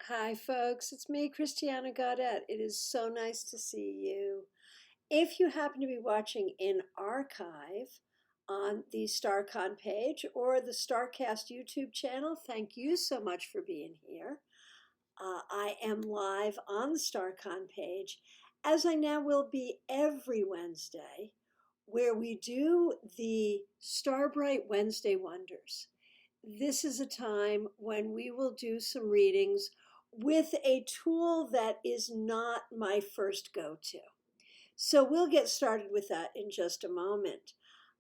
Hi, folks. It's me, Christiana Gaudet. It is so nice to see you. If you happen to be watching in archive on the StarCon page or the StarCast YouTube channel, thank you so much for being here. I am live on the StarCon page, as I now will be every Wednesday, where we do the StaarBright Wednesday Wonders. This is a time when we will do some readings with a tool that is not my first go-to. So we'll get started with that in just a moment.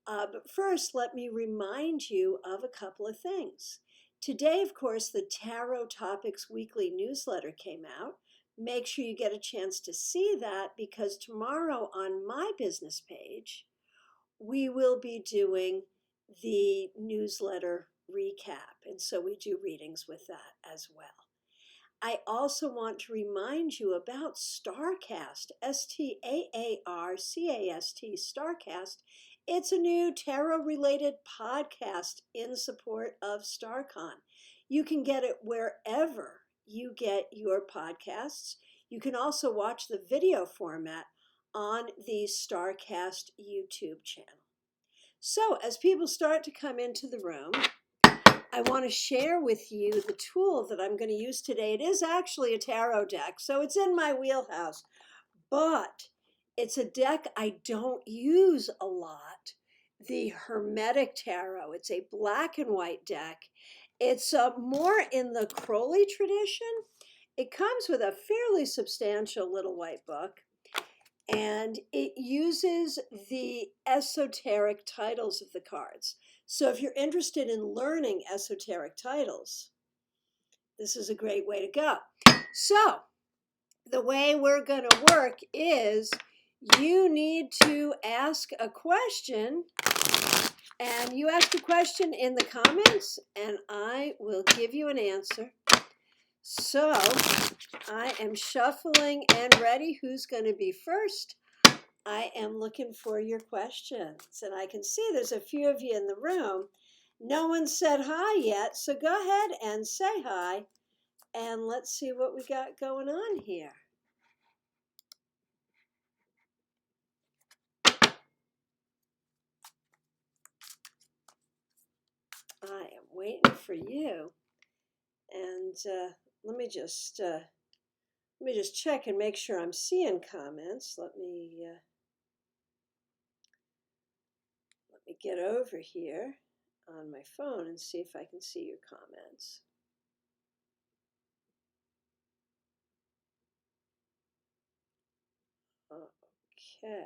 But first, let me remind you of a couple of things. Today, of course, the Tarot Topics Weekly newsletter came out. Make sure you get a chance to see that, because tomorrow on my business page, we will be doing the newsletter recap. And so we do readings with that as well. I also want to remind you about StaarCast, StaarCast, StaarCast. It's a new tarot-related podcast in support of StarCon. You can get it wherever you get your podcasts. You can also watch the video format on the StaarCast YouTube channel. So as people start to come into the room, I want to share with you the tool that I'm going to use today. It is actually a tarot deck, so it's in my wheelhouse, but it's a deck I don't use a lot, the Hermetic Tarot. It's a black and white deck. It's more in the Crowley tradition. It comes with a fairly substantial little white book, and it uses the esoteric titles of the cards. So if you're interested in learning esoteric titles, this is a great way to go. So the way we're going to work is you need to ask a question, and you ask a question in the comments, and I will give you an answer. So I am shuffling and ready. Who's going to be first? I am looking for your questions, and I can see there's a few of you in the room. No one said hi yet, so go ahead and say hi, and let's see what we got going on here. I am waiting for you, and let me just check and make sure I'm seeing comments. Let me get over here on my phone and see if I can see your comments. Okay.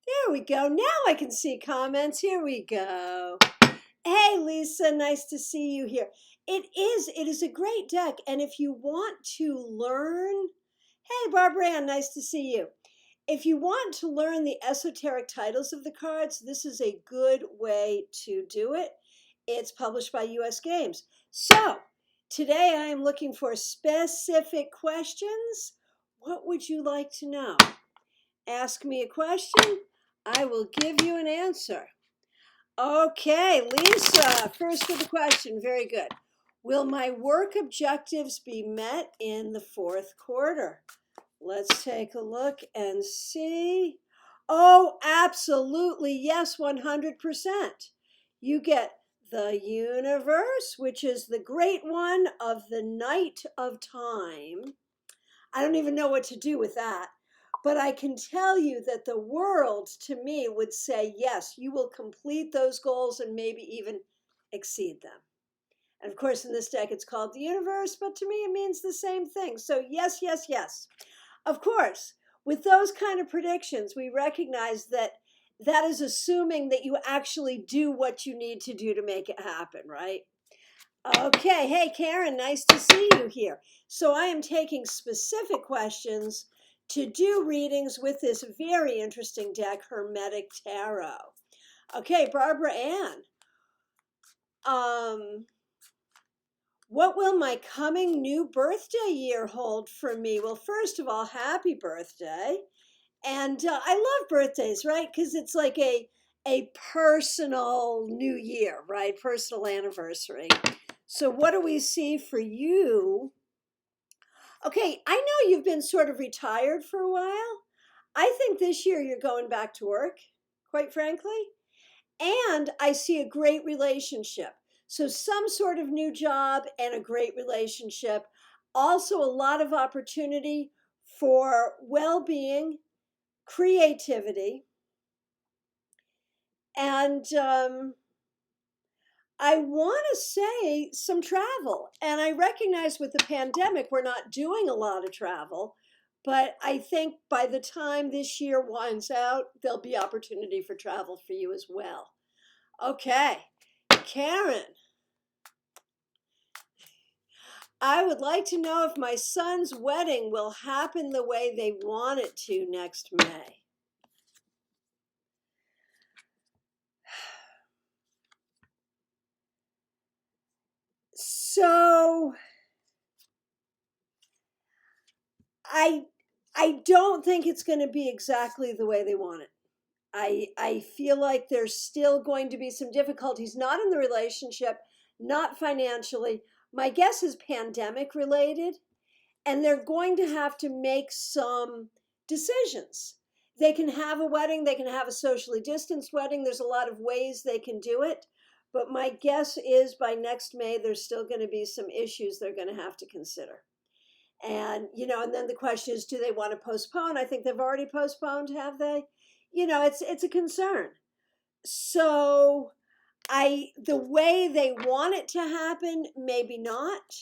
There we go. Now I can see comments. Here we go. Hey, Lisa, nice to see you here. It is a great deck. And if you want to learn, hey, Barbara Ann, nice to see you. If you want to learn the esoteric titles of the cards, this is a good way to do it. It's published by US Games. So today I am looking for specific questions. What would you like to know? Ask me a question. I will give you an answer. Okay, Lisa, first with the question. Very good. Will my work objectives be met in the fourth quarter? Let's take a look and see. Oh, absolutely. Yes, 100%. You get the universe, which is the great one of the night of time. I don't even know what to do with that. But I can tell you that the world, to me, would say, yes, you will complete those goals and maybe even exceed them. And of course, in this deck, it's called the universe, but to me, it means the same thing. So yes, yes, yes. Of course, with those kind of predictions, we recognize that that is assuming that you actually do what you need to do to make it happen, right? Okay, hey, Karen, nice to see you here. So I am taking specific questions to do readings with this very interesting deck, Hermetic Tarot. Okay, Barbara Ann. What will my coming new birthday year hold for me? Well, first of all, happy birthday. And I love birthdays, right? Because it's like a personal new year, right? Personal anniversary. So what do we see for you? Okay, I know you've been sort of retired for a while. I think this year you're going back to work, quite frankly. And I see a great relationship. So some sort of new job and a great relationship. Also a lot of opportunity for well-being, creativity, and I want to say some travel. And I recognize with the pandemic, we're not doing a lot of travel, but I think by the time this year winds out, there'll be opportunity for travel for you as well. Okay, Karen, I would like to know if my son's wedding will happen the way they want it to next May. So I don't think it's going to be exactly the way they want it. I feel like there's still going to be some difficulties, not in the relationship, not financially. My guess is pandemic related, and they're going to have to make some decisions. They can have a wedding, they can have a socially distanced wedding. There's a lot of ways they can do it. But my guess is by next May, there's still going to be some issues they're going to have to consider. And, and then the question is, do they want to postpone? I think they've already postponed, have they? It's a concern. So the way they want it to happen, maybe not.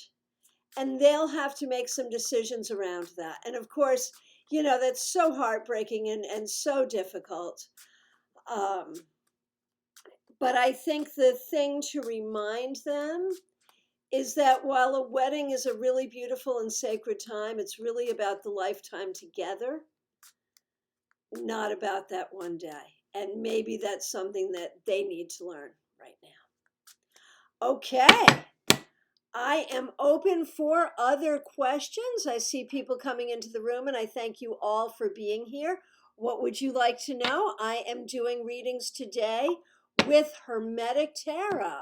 And they'll have to make some decisions around that. And of course, that's so heartbreaking and so difficult. But I think the thing to remind them is that while a wedding is a really beautiful and sacred time, it's really about the lifetime together, not about that one day. And maybe that's something that they need to learn right now. Okay. I am open for other questions. I see people coming into the room, and I thank you all for being here. What would you like to know? I am doing readings today with Hermetic Tarot.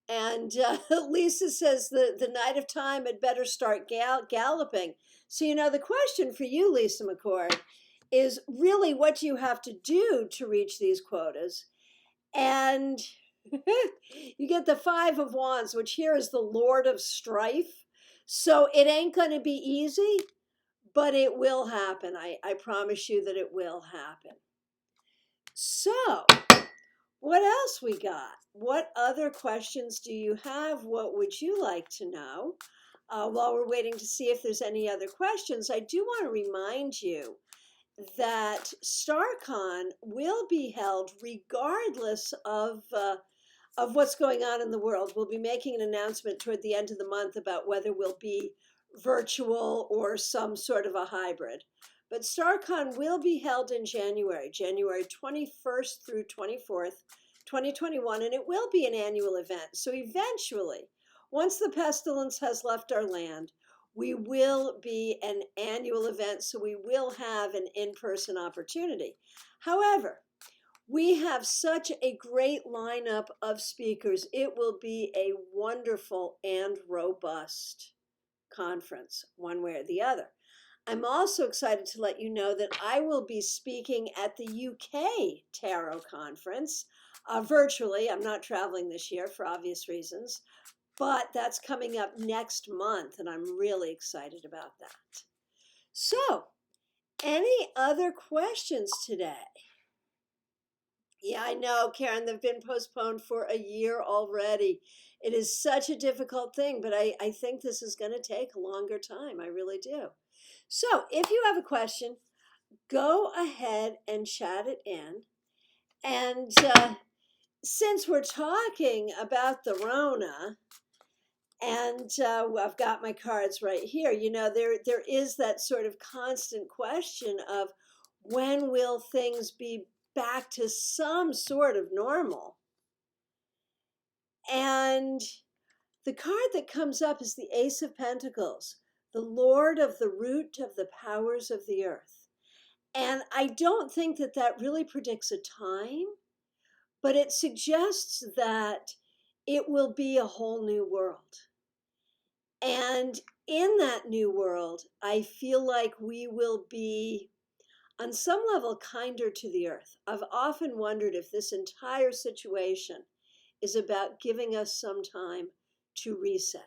And Lisa says the night of time had better start galloping. So, the question for you, Lisa McCord, is really what do you have to do to reach these quotas? And you get the Five of Wands, which here is the Lord of Strife. So it ain't going to be easy, but it will happen. I promise you that it will happen. So what else we got? What other questions do you have? What would you like to know? While we're waiting to see if there's any other questions, I do want to remind you that StarCon will be held regardless of what's going on in the world. We'll be making an announcement toward the end of the month about whether we'll be virtual or some sort of a hybrid. But StarCon will be held in January 21st through 24th, 2021, and it will be an annual event. So eventually, once the pestilence has left our land, we will be an annual event, so we will have an in-person opportunity. However, we have such a great lineup of speakers. It will be a wonderful and robust conference, one way or the other. I'm also excited to let you know that I will be speaking at the UK Tarot Conference virtually. I'm not traveling this year for obvious reasons, but that's coming up next month, and I'm really excited about that. So, any other questions today? Yeah, I know, Karen, they've been postponed for a year already. It is such a difficult thing, but I think this is going to take a longer time. I really do. So if you have a question, go ahead and chat it in. And since we're talking about the Rona, and I've got my cards right here, there is that sort of constant question of when will things be back to some sort of normal? And the card that comes up is the Ace of Pentacles, the Lord of the root of the powers of the earth. And I don't think that really predicts a time, but it suggests that it will be a whole new world. And in that new world, I feel like we will be, on some level, kinder to the earth. I've often wondered if this entire situation is about giving us some time to reset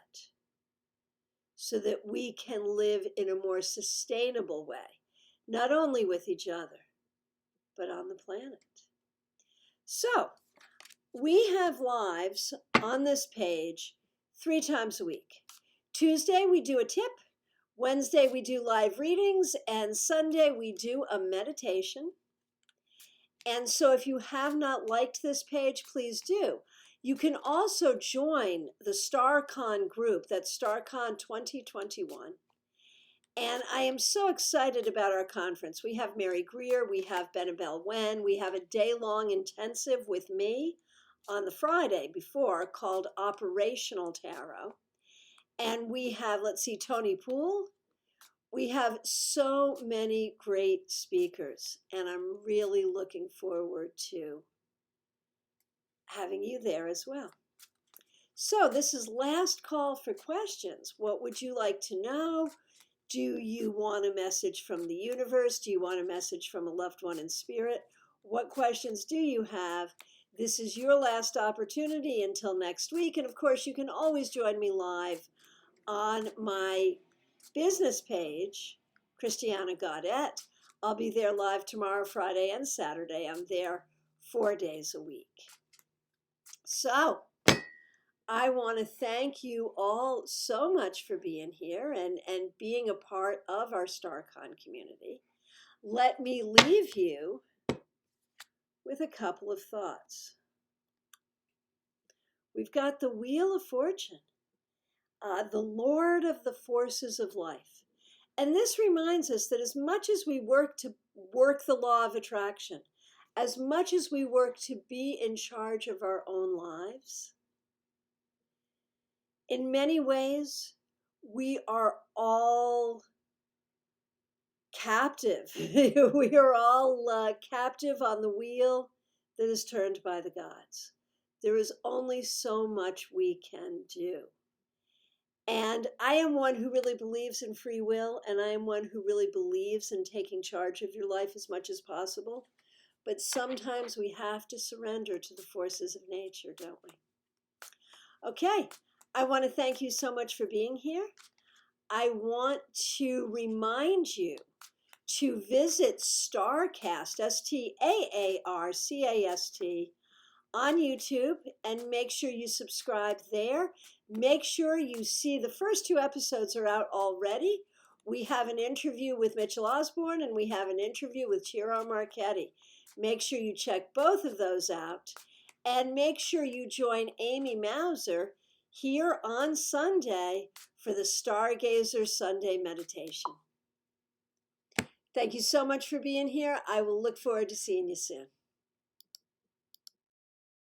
so that we can live in a more sustainable way, not only with each other, but on the planet. So, we have lives on this page 3 times a week. Tuesday, we do a tip. Wednesday, we do live readings. And Sunday, we do a meditation. And so if you have not liked this page, please do. You can also join the StaarCon group. That's StaarCon 2021. And I am so excited about our conference. We have Mary Greer, we have Benabel Wen, we have a day-long intensive with me on the Friday before called Operational Tarot. And we have, let's see, Tony Poole. We have so many great speakers, and I'm really looking forward to having you there as well. So this is last call for questions. What would you like to know? Do you want a message from the universe? Do you want a message from a loved one in spirit? What questions do you have? This is your last opportunity until next week. And of course, you can always join me live on my business page, Christiana Gaudette. I'll be there live tomorrow, Friday, and Saturday. I'm there 4 days a week. So I want to thank you all so much for being here and being a part of our StaarCon community. Let me leave you with a couple of thoughts. We've got the Wheel of Fortune, the Lord of the forces of life. And this reminds us that as much as we work to work the law of attraction, as much as we work to be in charge of our own lives, in many ways, we are all captive. We are all captive on the wheel that is turned by the gods. There is only so much we can do. And I am one who really believes in free will, and I am one who really believes in taking charge of your life as much as possible. But sometimes we have to surrender to the forces of nature, don't we? Okay, I want to thank you so much for being here. I want to remind you to visit StaarCast, StaarCast, on YouTube, and make sure you subscribe there. Make sure you see the first 2 episodes are out already. We have an interview with Mitchell Osborne, and we have an interview with Ciro Marchetti. Make sure you check both of those out. And make sure you join Amy Mauser here on Sunday for the Stargazer Sunday meditation. Thank you so much for being here. I will look forward to seeing you soon.